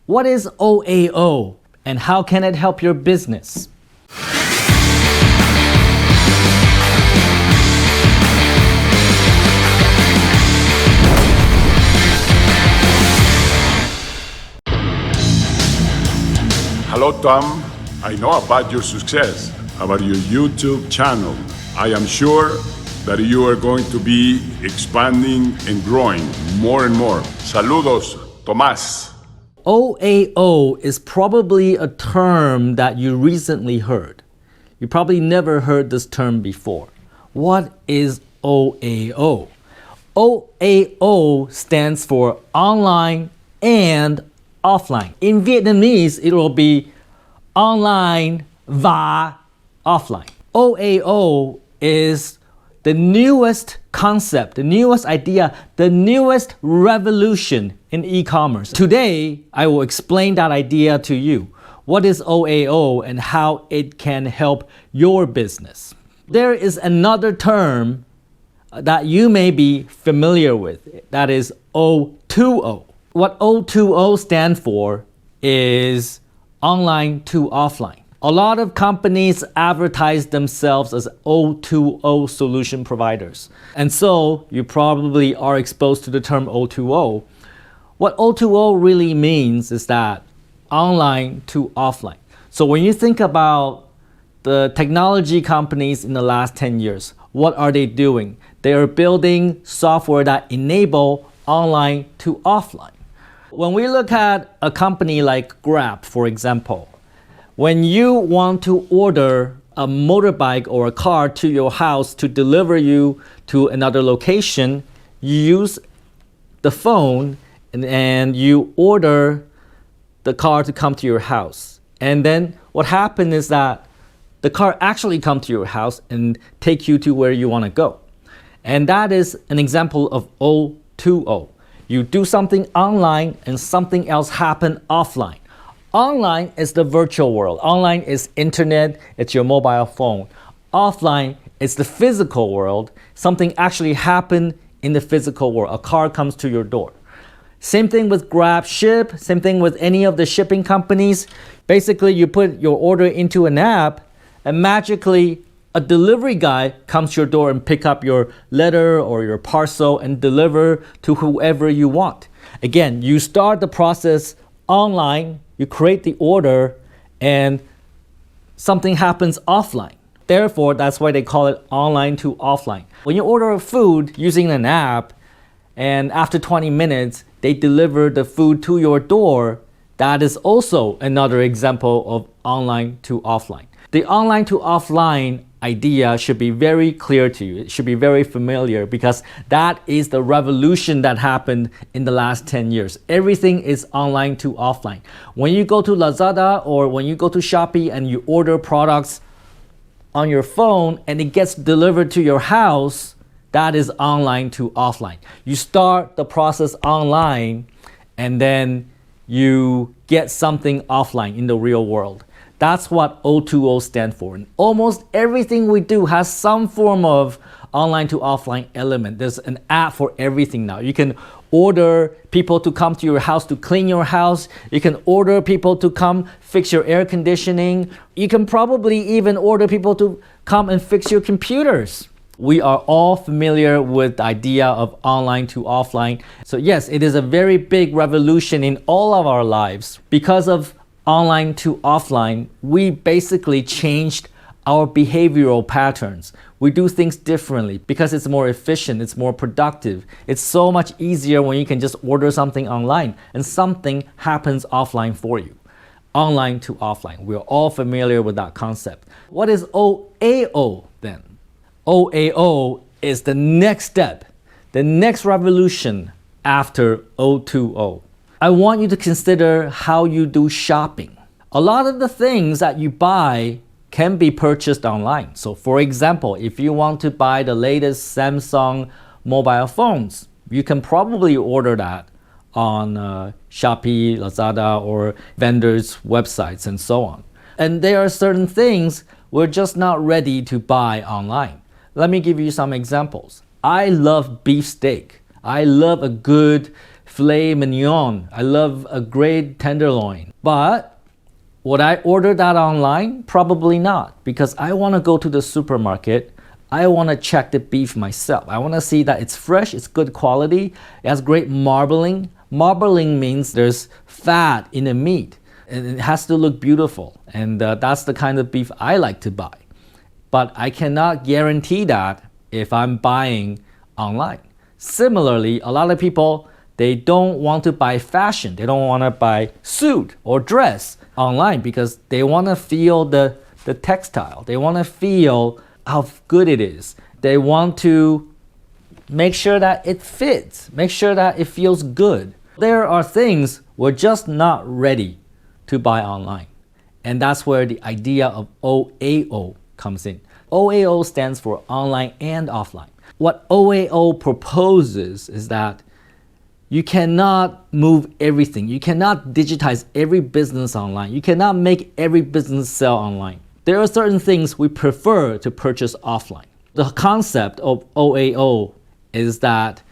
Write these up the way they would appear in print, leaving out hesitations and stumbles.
What is OAO and how can it help your business? Hello, Tom. I know about your success, about your YouTube channel. I am sure that you are going to be expanding and growing more and more. Saludos, Tomás. OAO is probably a term that you recently heard. You probably never heard this term before. What is OAO? OAO stands for online and offline. In Vietnamese, it will be online và offline. OAO is the newest concept, the newest idea, the newest revolution in e-commerce. Today, I will explain that idea to you. What is OAO and how it can help your business? There is another term that you may be familiar with. That is O2O. What O2O stands for is online to offline. A lot of companies advertise themselves as O2O solution providers. And so you probably are exposed to the term O2O. What O2O really means is that online to offline. So when you think about the technology companies in the last 10 years, what are they doing? They are building software that enable online to offline. When we look at a company like Grab, for example, when you want to order a motorbike or a car to your house to deliver you to another location, you use the phone and you order the car to come to your house. And then what happens is that the car actually comes to your house and take you to where you want to go. And that is an example of O2O. You do something online and something else happen offline. Online is the virtual world. Online is internet, it's your mobile phone. Offline is the physical world. Something actually happened in the physical world. A car comes to your door. Same thing with Grab Ship, same thing with any of the shipping companies. Basically, you put your order into an app and magically a delivery guy comes to your door and pick up your letter or your parcel and deliver to whoever you want. Again, you start the process online, you create the order, and something happens offline. Therefore, that's why they call it online to offline. When you order food using an app, and after 20 minutes, they deliver the food to your door, that is also another example of online to offline. The online to offline idea should be very clear to you. It should be very familiar because that is the revolution that happened in the last 10 years. Everything is online to offline. When you go to Lazada or when you go to Shopee and you order products on your phone and it gets delivered to your house, that is online to offline. You start the process online and then you get something offline in the real world. That's what O2O stands for. And almost everything we do has some form of online to offline element. There's an app for everything now. You can order people to come to your house to clean your house. You can order people to come fix your air conditioning. You can probably even order people to come and fix your computers. We are all familiar with the idea of online to offline. So yes, it is a very big revolution in all of our lives. Because of online to offline, we basically changed our behavioral patterns. We do things differently because it's more efficient, it's more productive. It's so much easier when you can just order something online and something happens offline for you. Online to offline. We're all familiar with that concept. What is OAO then? OAO is the next step, the next revolution after O2O. I want you to consider how you do shopping. A lot of the things that you buy can be purchased online. So for example, if you want to buy the latest Samsung mobile phones, you can probably order that on Shopee, Lazada, or vendors' websites and so on. And there are certain things we're just not ready to buy online. Let me give you some examples. I love beef steak. I love a good filet mignon. I love a great tenderloin. But would I order that online? Probably not, because I want to go to the supermarket. I want to check the beef myself. I want to see that it's fresh, it's good quality, it has great marbling. Marbling means there's fat in the meat, and it has to look beautiful. And that's the kind of beef I like to buy. But I cannot guarantee that if I'm buying online. Similarly, a lot of people, they don't want to buy fashion. They don't want to buy suit or dress online because they want to feel the textile. They want to feel how good it is. They want to make sure that it fits, make sure that it feels good. There are things we're just not ready to buy online. And that's where the idea of OAO comes in. OAO stands for online and offline. What OAO proposes is that you cannot move everything. You cannot digitize every business online. You cannot make every business sell online. There are certain things we prefer to purchase offline. The concept of OAO is that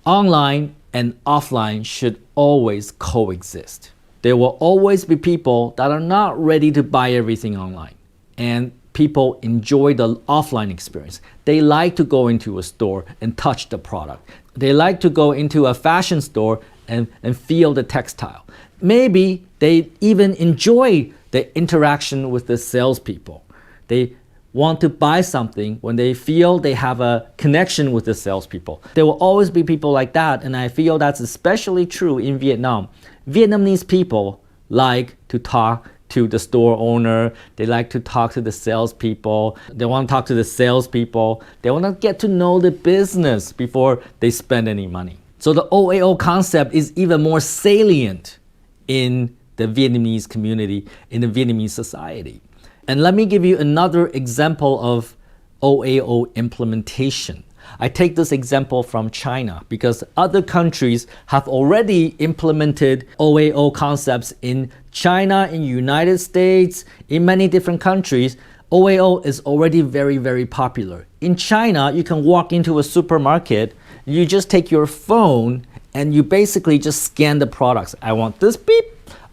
online and offline should always coexist. There will always be people that are not ready to buy everything online. And people enjoy the offline experience. They like to go into a store and touch the product. They like to go into a fashion store and feel the textile. Maybe they even enjoy the interaction with the salespeople. They want to buy something when they feel they have a connection with the salespeople. There will always be people like that, and I feel that's especially true in Vietnam. Vietnamese people like to talk to the store owner. They like to talk to the salespeople. They want to talk to the salespeople. They want to get to know the business before they spend any money. So the OAO concept is even more salient in the Vietnamese community, in the Vietnamese society. And let me give you another example of OAO implementation. I take this example from China because other countries have already implemented OAO concepts in China, in United States, in many different countries. OAO is already very, very popular. In China, you can walk into a supermarket, you just take your phone and you basically just scan the products. I want this beep,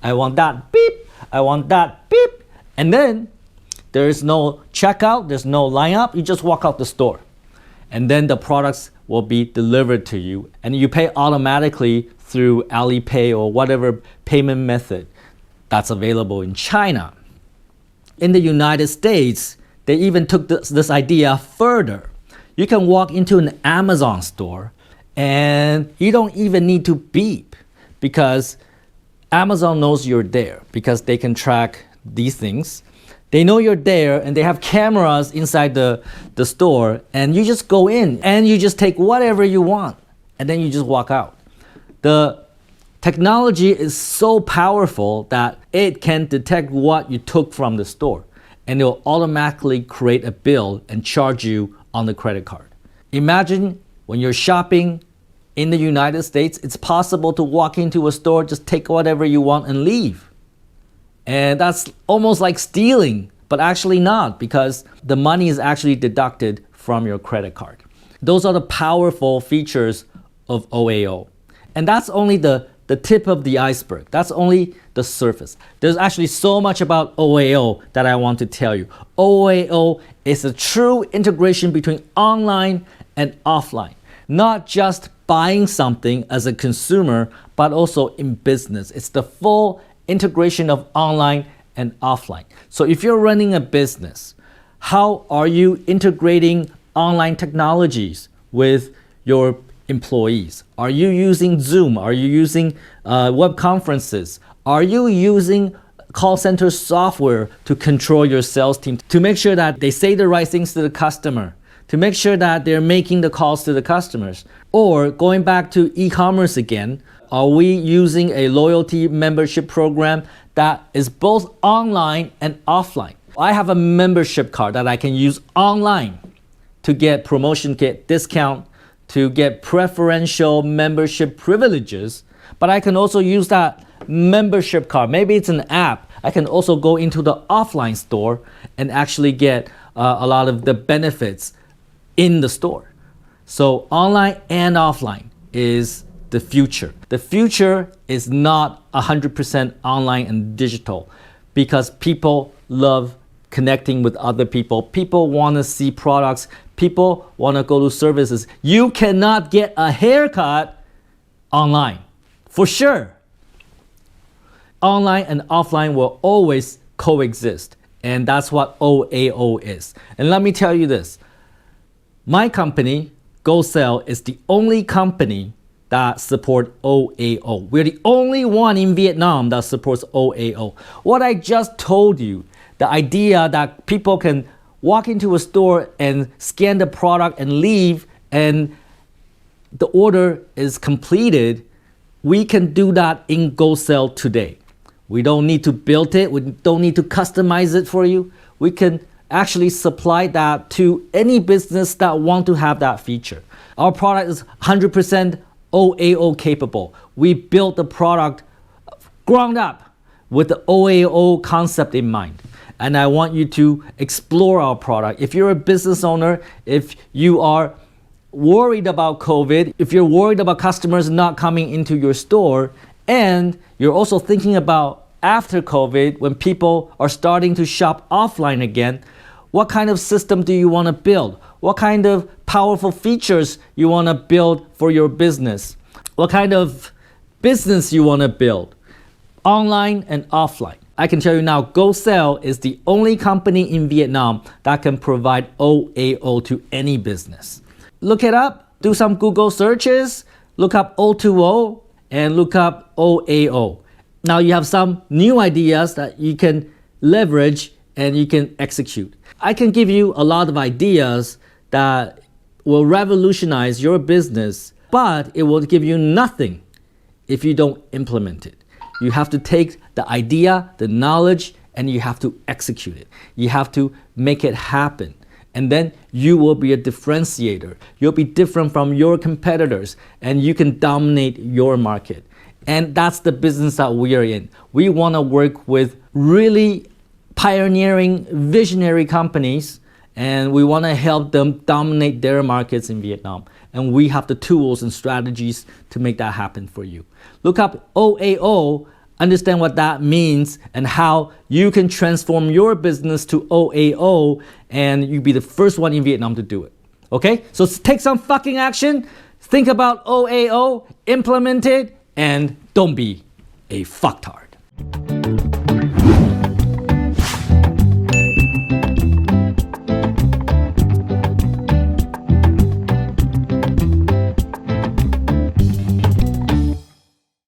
I want that beep, I want that beep. And then there is no checkout, there's no lineup, you just walk out the store. And then the products will be delivered to you. And you pay automatically through Alipay or whatever payment method that's available in China. In the United States, they even took this idea further. You can walk into an Amazon store and you don't even need to beep because Amazon knows you're there because they can track these things. They know you're there and they have cameras inside the store, and you just go in and you just take whatever you want and then you just walk out. The technology is so powerful that it can detect what you took from the store and it will automatically create a bill and charge you on the credit card. Imagine when you're shopping in the United States, it's possible to walk into a store, just take whatever you want and leave. And that's almost like stealing, but actually not, because the money is actually deducted from your credit card. Those are the powerful features of OAO. And that's only the tip of the iceberg. That's only the surface. There's actually so much about OAO that I want to tell you. OAO is a true integration between online and offline. Not just buying something as a consumer, but also in business. It's the full integration of online and offline. So if you're running a business, how are you integrating online technologies with your employees? Are you using Zoom? Are you using web conferences? Are you using call center software to control your sales team, to make sure that they say the right things to the customer, to make sure that they're making the calls to the customers? Or going back to e-commerce again, are we using a loyalty membership program that is both online and offline? I have a membership card that I can use online to get promotion, get discount, to get preferential membership privileges. But I can also use that membership card. Maybe it's an app. I can also go into the offline store and actually get a lot of the benefits in the store. So online and offline is the future. The future is not 100% online and digital because people love connecting with other people. People want to see products. People want to go to services. You cannot get a haircut online, for sure. Online and offline will always coexist, and that's what OAO is. And let me tell you this. My company, GoSell, is the only company that support OAO. We're the only one in Vietnam that supports OAO. What I just told you, the idea that people can walk into a store and scan the product and leave and the order is completed, we can do that in GoSell today. We don't need to build it. We don't need to customize it for you. We can actually supply that to any business that want to have that feature. Our product is 100% OAO capable. We built the product ground up with the OAO concept in mind. And I want you to explore our product. If you're a business owner, if you are worried about COVID, if you're worried about customers not coming into your store, and you're also thinking about after COVID, when people are starting to shop offline again, what kind of system do you want to build? What kind of powerful features you want to build for your business? What kind of business you want to build? Online and offline. I can tell you now, GoSell is the only company in Vietnam that can provide OAO to any business. Look it up, do some Google searches, look up O2O and look up OAO. Now you have some new ideas that you can leverage and you can execute. I can give you a lot of ideas that will revolutionize your business, but it will give you nothing if you don't implement it. You have to take the idea, the knowledge, and you have to execute it. You have to make it happen. And then you will be a differentiator. You'll be different from your competitors and you can dominate your market. And that's the business that we are in. We want to work with really pioneering, visionary companies, and we want to help them dominate their markets in Vietnam. And we have the tools and strategies to make that happen for you. Look up OAO, understand what that means and how you can transform your business to OAO, and you be the first one in Vietnam to do it. Okay? So take some fucking action, think about OAO, implement it, and don't be a fucktard.